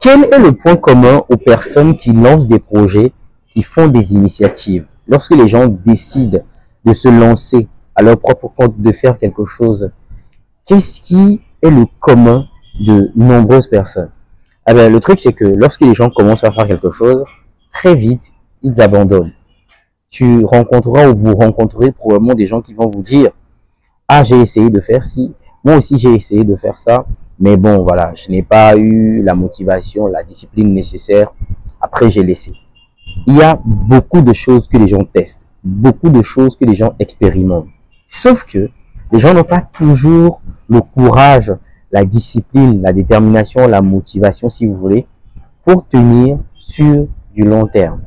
Quel est le point commun aux personnes qui lancent des projets, qui font des initiatives? Lorsque les gens décident de se lancer à leur propre compte, de faire quelque chose, qu'est-ce qui est le commun de nombreuses personnes? Eh bien, le truc, c'est que lorsque les gens commencent à faire quelque chose, très vite, ils abandonnent. Tu rencontreras ou vous rencontrerez probablement des gens qui vont vous dire: ah, j'ai essayé de faire ci, moi aussi j'ai essayé de faire ça, mais bon, voilà, je n'ai pas eu la motivation, la discipline nécessaire, après j'ai laissé. Il y a beaucoup de choses que les gens testent, beaucoup de choses que les gens expérimentent. Sauf que les gens n'ont pas toujours le courage, la discipline, la détermination, la motivation, si vous voulez, pour tenir sur du long terme.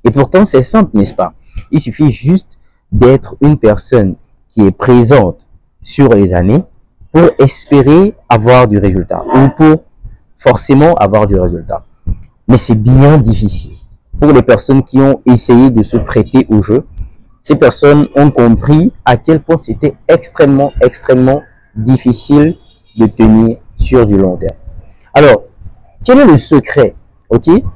Et pourtant, c'est simple, n'est-ce pas? Il suffit juste d'être une personne qui est présente sur les années pour espérer avoir du résultat ou pour forcément avoir du résultat. Mais c'est bien difficile. Pour les personnes qui ont essayé de se prêter au jeu, ces personnes ont compris à quel point c'était extrêmement difficile de tenir sur du long terme. Alors, quel est le secret,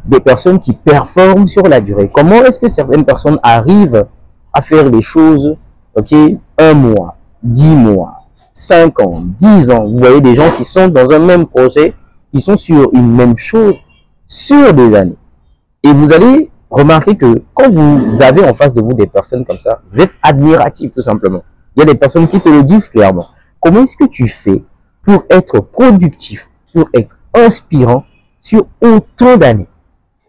des personnes qui performent sur la durée? Comment est-ce que certaines personnes arrivent à faire les choses, 1 mois, 10 mois, 5 ans, 10 ans? Vous voyez des gens qui sont dans un même projet, qui sont sur une même chose sur des années. Et vous allez remarquer que quand vous avez en face de vous des personnes comme ça, vous êtes admiratif tout simplement. Il y a des personnes qui te le disent clairement. Comment est-ce que tu fais pour être productif, pour être inspirant sur autant d'années?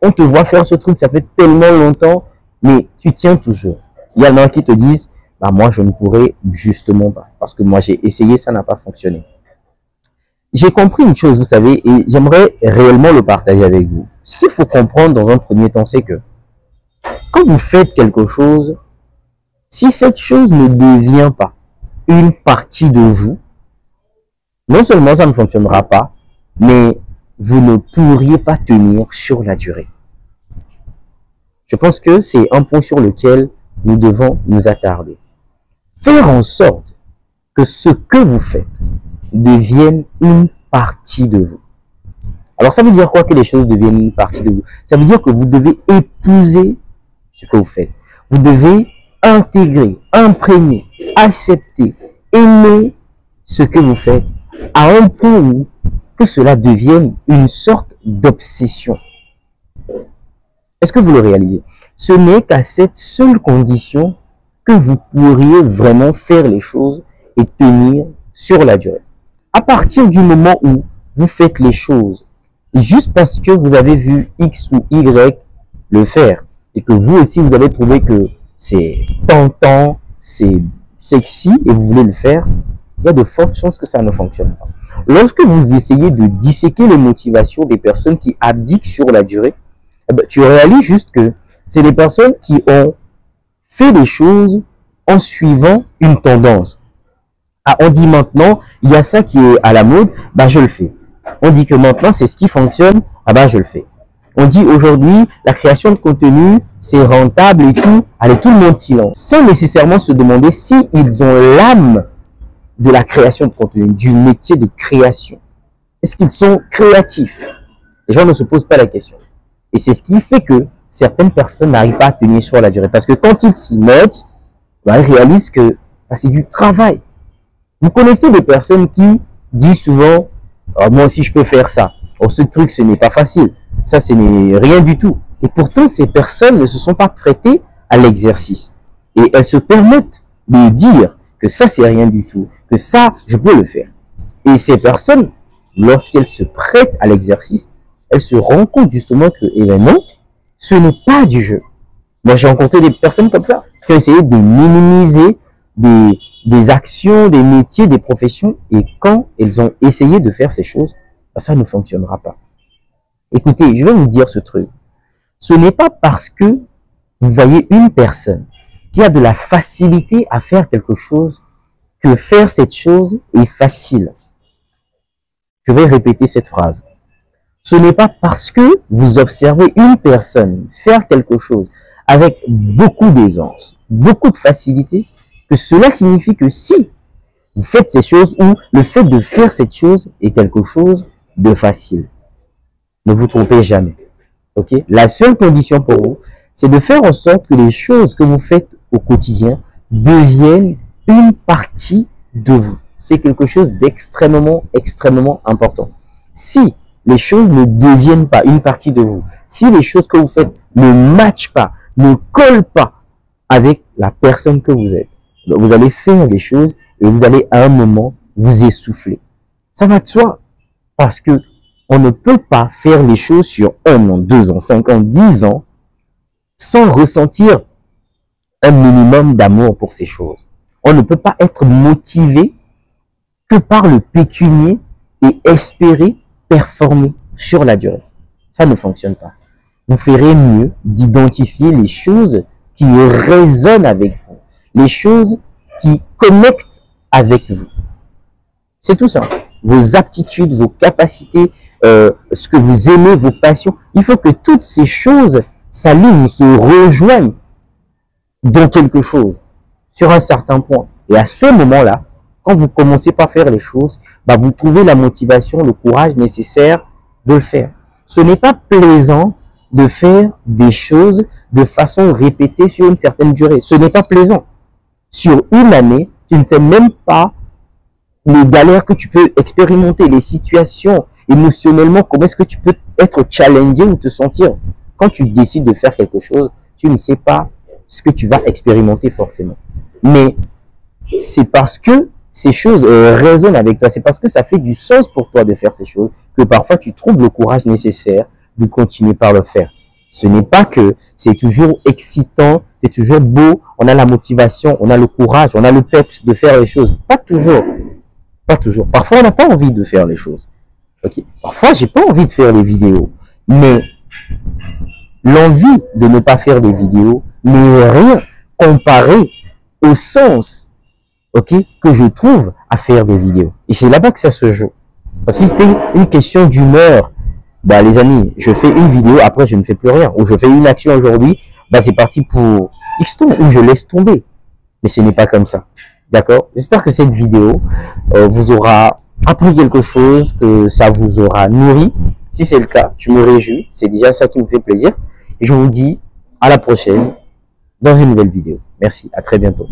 On te voit faire ce truc, ça fait tellement longtemps, mais tu tiens toujours. Il y en a qui te disent: bah, moi je ne pourrais justement pas, parce que moi j'ai essayé, ça n'a pas fonctionné. J'ai compris une chose, vous savez, et j'aimerais réellement le partager avec vous. Ce qu'il faut comprendre dans un premier temps, c'est que quand vous faites quelque chose, si cette chose ne devient pas une partie de vous, non seulement ça ne fonctionnera pas, mais vous ne pourriez pas tenir sur la durée. Je pense que c'est un point sur lequel nous devons nous attarder. Faire en sorte que ce que vous faites devienne une partie de vous. Alors ça veut dire quoi que les choses deviennent une partie de vous? Ça veut dire que vous devez épouser ce que vous faites. Vous devez intégrer, imprégner, accepter, aimer ce que vous faites à un point où que cela devienne une sorte d'obsession. Est-ce que vous le réalisez? Ce n'est qu'à cette seule condition que vous pourriez vraiment faire les choses et tenir sur la durée. À partir du moment où vous faites les choses juste parce que vous avez vu X ou Y le faire et que vous aussi vous avez trouvé que c'est tentant, c'est sexy et vous voulez le faire, il y a de fortes chances que ça ne fonctionne pas. Lorsque vous essayez de disséquer les motivations des personnes qui abdiquent sur la durée, tu réalises juste que c'est des personnes qui ont fait les choses en suivant une tendance. Ah, on dit maintenant, il y a ça qui est à la mode, bah je le fais. On dit que maintenant, c'est ce qui fonctionne, ah bah je le fais. On dit aujourd'hui, la création de contenu, c'est rentable et tout, allez, tout le monde silence. Sans nécessairement se demander si ils ont l'âme de la création de contenu, du métier de création. Est-ce qu'ils sont créatifs? Les gens ne se posent pas la question. Et c'est ce qui fait que certaines personnes n'arrivent pas à tenir sur la durée. Parce que quand ils s'y mettent, bah, ils réalisent que bah, c'est du travail. Vous connaissez des personnes qui disent souvent: oh, moi aussi je peux faire ça. Oh, ce truc, ce n'est pas facile. Ça, ce n'est rien du tout. Et pourtant, ces personnes ne se sont pas prêtées à l'exercice. Et elles se permettent de dire que ça, c'est rien du tout. Que ça, je peux le faire. Et ces personnes, lorsqu'elles se prêtent à l'exercice, elles se rendent compte justement que, eh bien non, ce n'est pas du jeu. Moi, j'ai rencontré des personnes comme ça qui ont essayé de minimiser des actions, des métiers, des professions. Et quand elles ont essayé de faire ces choses, ça ne fonctionnera pas. Écoutez, je vais vous dire ce truc. Ce n'est pas parce que vous voyez une personne qui a de la facilité à faire quelque chose que faire cette chose est facile. Je vais répéter cette phrase. Ce n'est pas parce que vous observez une personne faire quelque chose avec beaucoup d'aisance, beaucoup de facilité, que cela signifie que si vous faites ces choses ou le fait de faire cette chose est quelque chose de facile. Ne vous trompez jamais. Ok? La seule condition pour vous, c'est de faire en sorte que les choses que vous faites au quotidien deviennent une partie de vous. C'est quelque chose d'extrêmement, extrêmement important. Si les choses ne deviennent pas une partie de vous, si les choses que vous faites ne matchent pas, ne collent pas avec la personne que vous êtes, vous allez faire des choses et vous allez à un moment vous essouffler. Ça va de soi parce que on ne peut pas faire les choses sur 1 an, 2 ans, 5 ans, 10 ans sans ressentir un minimum d'amour pour ces choses. On ne peut pas être motivé que par le pécunier et espérer performer sur la durée. Ça ne fonctionne pas. Vous ferez mieux d'identifier les choses qui résonnent avec vous, les choses qui connectent avec vous. C'est tout simple. Vos aptitudes, vos capacités, ce que vous aimez, vos passions. Il faut que toutes ces choses s'alignent, se rejoignent dans quelque chose, sur un certain point. Et à ce moment-là, quand vous commencez par faire les choses, bah vous trouvez la motivation, le courage nécessaire de le faire. Ce n'est pas plaisant de faire des choses de façon répétée sur une certaine durée. Ce n'est pas plaisant. Sur une année, tu ne sais même pas les galères que tu peux expérimenter, les situations émotionnellement, comment est-ce que tu peux être challengé ou te sentir. Quand tu décides de faire quelque chose, tu ne sais pas ce que tu vas expérimenter forcément. Mais c'est parce que ces choses résonnent avec toi, c'est parce que ça fait du sens pour toi de faire ces choses que parfois tu trouves le courage nécessaire de continuer par le faire. Ce n'est pas que c'est toujours excitant, c'est toujours beau, on a la motivation, on a le courage, on a le peps de faire les choses. Pas toujours. Pas toujours. Parfois, on n'a pas envie de faire les choses. Ok. Parfois, j'ai pas envie de faire les vidéos. Mais l'envie de ne pas faire des vidéos n'est rien comparé au sens, ok, que je trouve à faire des vidéos. Et c'est là-bas que ça se joue. Parce que si c'était une question d'humeur, bah les amis, je fais une vidéo, après je ne fais plus rien. Ou je fais une action aujourd'hui, bah c'est parti pour X temps, ou je laisse tomber. Mais ce n'est pas comme ça. D'accord? J'espère que cette vidéo vous aura appris quelque chose, que ça vous aura nourri. Si c'est le cas, je me réjouis. C'est déjà ça qui me fait plaisir. Et je vous dis à la prochaine dans une nouvelle vidéo. Merci, à très bientôt.